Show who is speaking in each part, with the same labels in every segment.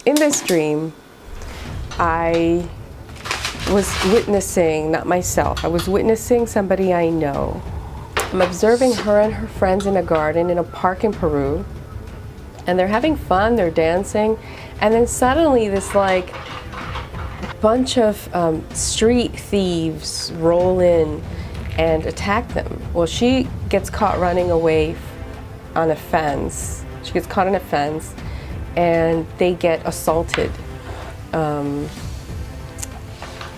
Speaker 1: In this dream, I was witnessing, not myself, I was witnessing somebody I know. I'm observing her and her friends in a garden in a park in Peru, and they're having fun, they're dancing, and then suddenly this like bunch of street thieves roll in and attack them. Well, she gets caught running away on a fence. She gets caught on a fence, and they get assaulted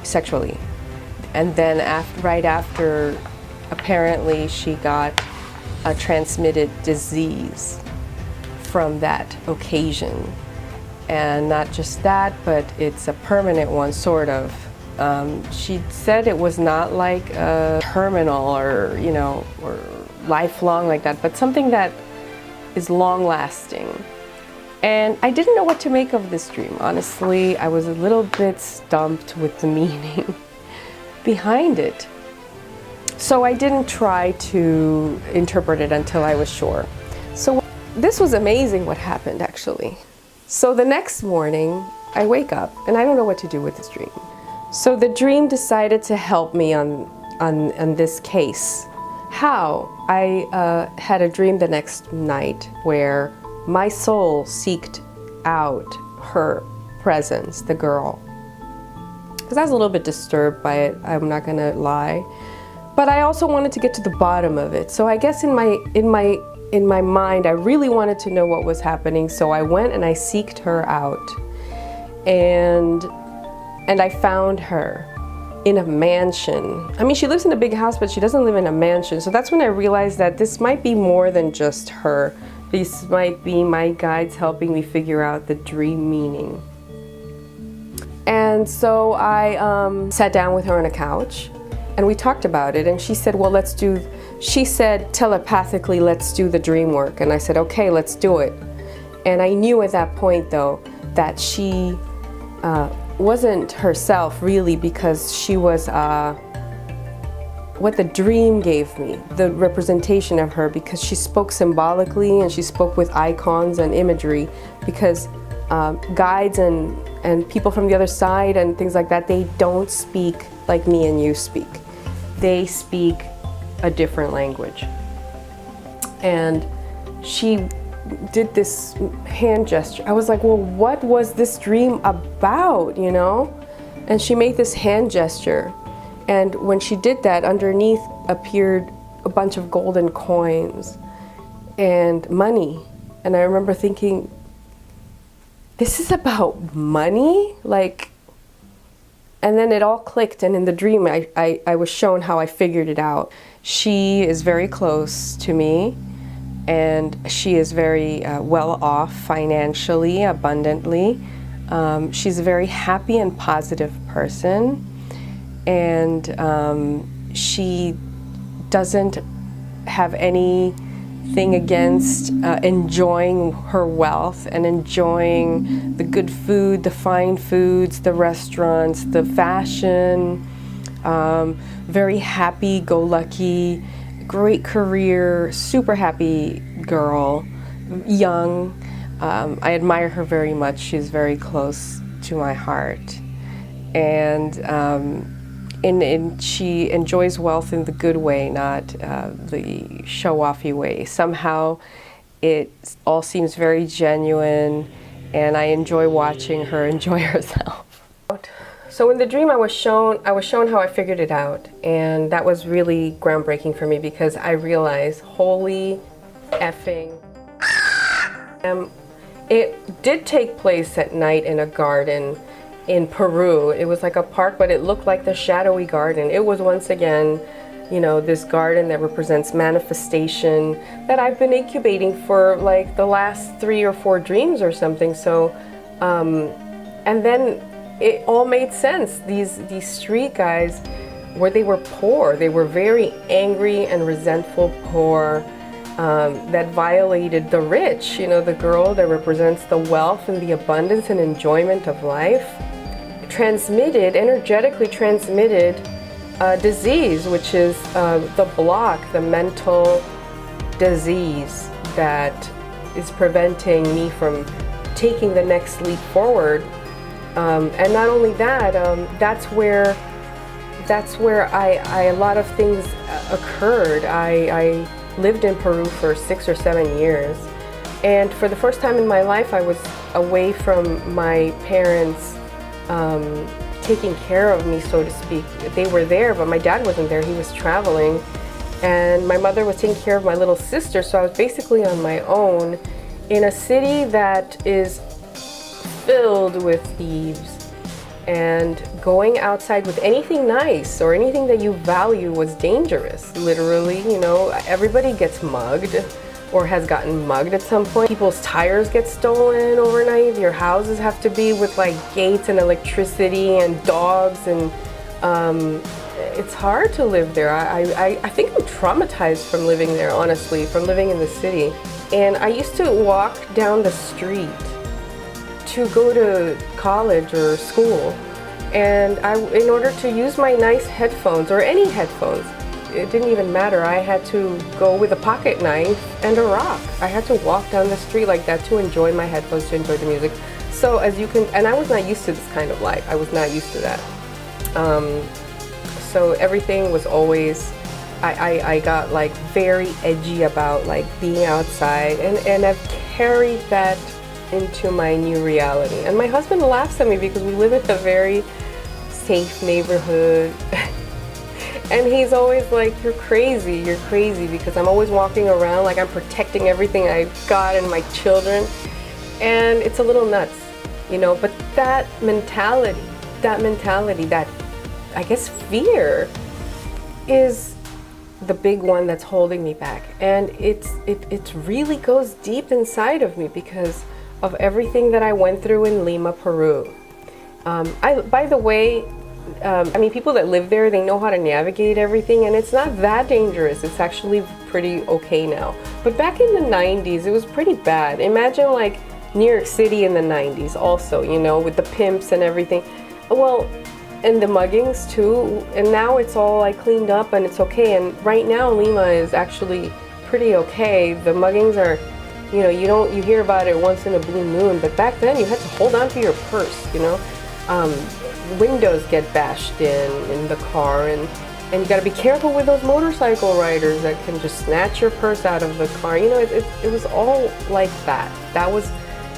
Speaker 1: sexually. And then right after, apparently she got a transmitted disease from that occasion. And not just that, but it's a permanent one, sort of. She said it was not like a terminal or, you know, or lifelong like that, but something that is long-lasting. And I didn't know what to make of this dream, honestly. I was a little bit stumped with the meaning behind it. So I didn't try to interpret it until I was sure. So this was amazing what happened, actually. So the next morning, I wake up and I don't know what to do with this dream. So the dream decided to help me on this case. How? I had a dream the next night where my soul seeked out her presence, the girl. Because I was a little bit disturbed by it, I'm not gonna lie. But I also wanted to get to the bottom of it. So I guess in my mind, I really wanted to know what was happening. So I went and I seeked her out. And I found her in a mansion. I mean, she lives in a big house, but she doesn't live in a mansion. So that's when I realized that this might be more than just her. These might be my guides helping me figure out the dream meaning. And so I sat down with her on a couch and we talked about it, and she said, well, she said telepathically, let's do the dream work. And I said, okay, let's do it. And I knew at that point though, that she wasn't herself really, because she was what the dream gave me, the representation of her, because she spoke symbolically and she spoke with icons and imagery, because guides and people from the other side and things like that, they don't speak like me and you speak. They speak a different language. And she did this hand gesture. I was like, well, what was this dream about, you know? And she made this hand gesture. And when she did that, underneath appeared a bunch of golden coins and money. And I remember thinking, this is about money? Like, and then it all clicked, and in the dream I was shown how I figured it out. She is very close to me, and she is very well off financially, abundantly. She's a very happy and positive person, and she doesn't have anything against enjoying her wealth and enjoying the good food, the fine foods, the restaurants, the fashion. Very happy-go-lucky, great career, super happy girl, young. I admire her very much. She's very close to my heart. And she enjoys wealth in the good way, not the show-offy way. Somehow it all seems very genuine, and I enjoy watching her enjoy herself. So in the dream I was shown how I figured it out, and that was really groundbreaking for me, because I realized, holy effing, it did take place at night in a garden in Peru. It was like a park, but it looked like the shadowy garden. It was once again, you know, this garden that represents manifestation that I've been incubating for like the last 3 or 4 dreams or something. So, and then it all made sense. These street guys, where they were poor, they were very angry and resentful poor, that violated the rich, you know, the girl that represents the wealth and the abundance and enjoyment of life, energetically transmitted disease, which is the block, the mental disease that is preventing me from taking the next leap forward. And not only that, that's where a lot of things occurred. I lived in Peru for 6 or 7 years, and for the first time in my life I was away from my parents taking care of me, so to speak. They were there, but my dad wasn't there. He was traveling, and my mother was taking care of my little sister, so I was basically on my own in a city that is filled with thieves, and going outside with anything nice or anything that you value was dangerous. Literally, you know, everybody gets mugged or has gotten mugged at some point. People's tires get stolen overnight. Your houses have to be with like gates and electricity and dogs, and it's hard to live there. I think I'm traumatized from living there, honestly, from living in the city. And I used to walk down the street to go to college or school, and in order to use my nice headphones, or any headphones, it didn't even matter. I had to go with a pocket knife and a rock. I had to walk down the street like that to enjoy my headphones, to enjoy the music. So as you can, and I was not used to this kind of life. I was not used to that. So everything was always, I got like very edgy about like being outside, and I've carried that into my new reality. And my husband laughs at me because we live in a very safe neighborhood. And he's always like, you're crazy, because I'm always walking around like I'm protecting everything I've got and my children. And it's a little nuts, you know, but that mentality, that I guess fear is the big one that's holding me back. And it really goes deep inside of me because of everything that I went through in Lima, Peru. By the way, I mean, people that live there, they know how to navigate everything, and it's not that dangerous. It's actually pretty okay now. But back in the 90s, it was pretty bad. Imagine like New York City in the 90s also, you know, with the pimps and everything. Well, and the muggings too. And now it's all like cleaned up and it's okay. And right now Lima is actually pretty okay. The muggings are, you know, you hear about it once in a blue moon, but back then you had to hold on to your purse, you know. Windows get bashed in the car, and you got to be careful with those motorcycle riders that can just snatch your purse out of the car. You know, it was all like that. That was,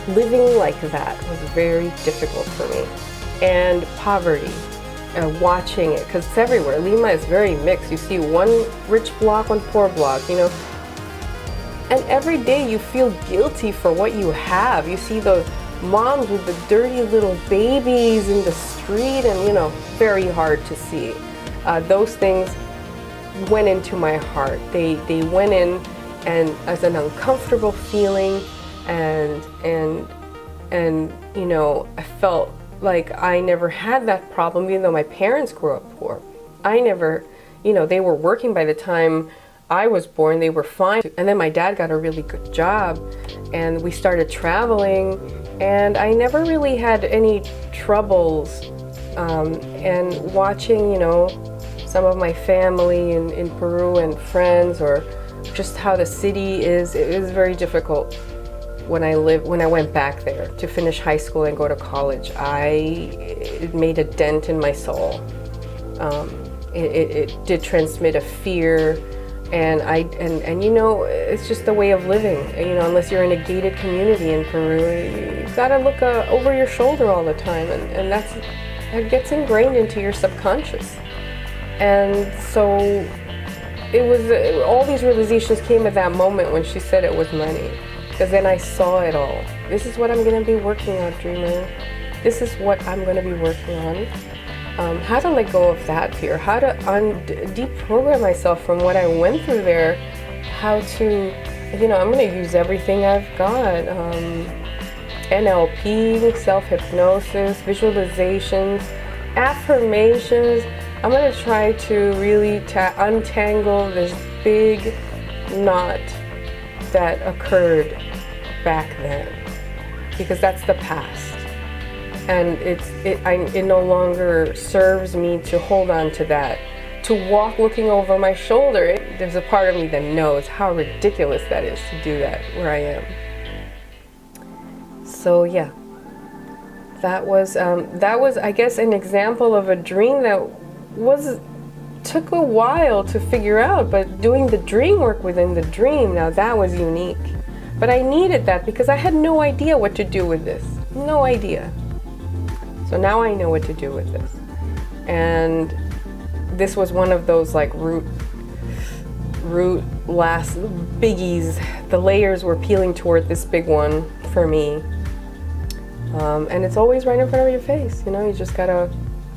Speaker 1: living like that was very difficult for me. And poverty, watching it, because it's everywhere. Lima is very mixed. You see one rich block, one poor block, you know. And every day you feel guilty for what you have. You see the moms with the dirty little babies in the street, and you know, very hard to see. Those things went into my heart. They went in, and as an uncomfortable feeling, and you know, I felt like I never had that problem, even though my parents grew up poor. I never, you know, they were working by the time I was born, they were fine. And then my dad got a really good job, and we started traveling, and I never really had any troubles. And watching, you know, some of my family in Peru and friends, or just how the city is, it was very difficult when I went back there to finish high school and go to college. It made a dent in my soul. It did transmit a fear. And you know, it's just the way of living. You know, unless you're in a gated community in Peru, you've got to look over your shoulder all the time, and that gets ingrained into your subconscious. And so it was, all these realizations came at that moment when she said it was money, because then I saw it all. This is what I'm going to be working on, dreamer. This is what I'm going to be working on. How to let go of that fear, how to deprogram myself from what I went through there, how to, you know, I'm going to use everything I've got. NLP, self-hypnosis, visualizations, affirmations. I'm going to try to really untangle this big knot that occurred back then, because that's the past. And it no longer serves me to hold on to that, to walk looking over my shoulder. There's a part of me that knows how ridiculous that is to do that where I am. So yeah, that was I guess an example of a dream that took a while to figure out, but doing the dream work within the dream, now that was unique. But I needed that because I had no idea what to do with this. No idea. So now I know what to do with this. And this was one of those like root last biggies. The layers were peeling toward this big one for me. And it's always right in front of your face. You know, you just gotta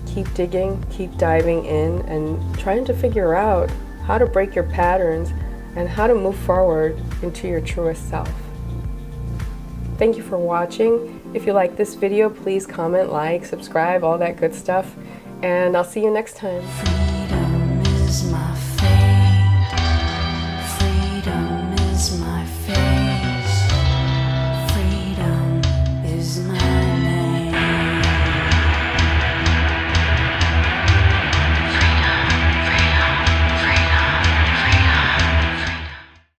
Speaker 1: keep digging, keep diving in, and trying to figure out how to break your patterns and how to move forward into your truest self. Thank you for watching. If you like this video, please comment, like, subscribe, all that good stuff. And I'll see you next time.
Speaker 2: Freedom is my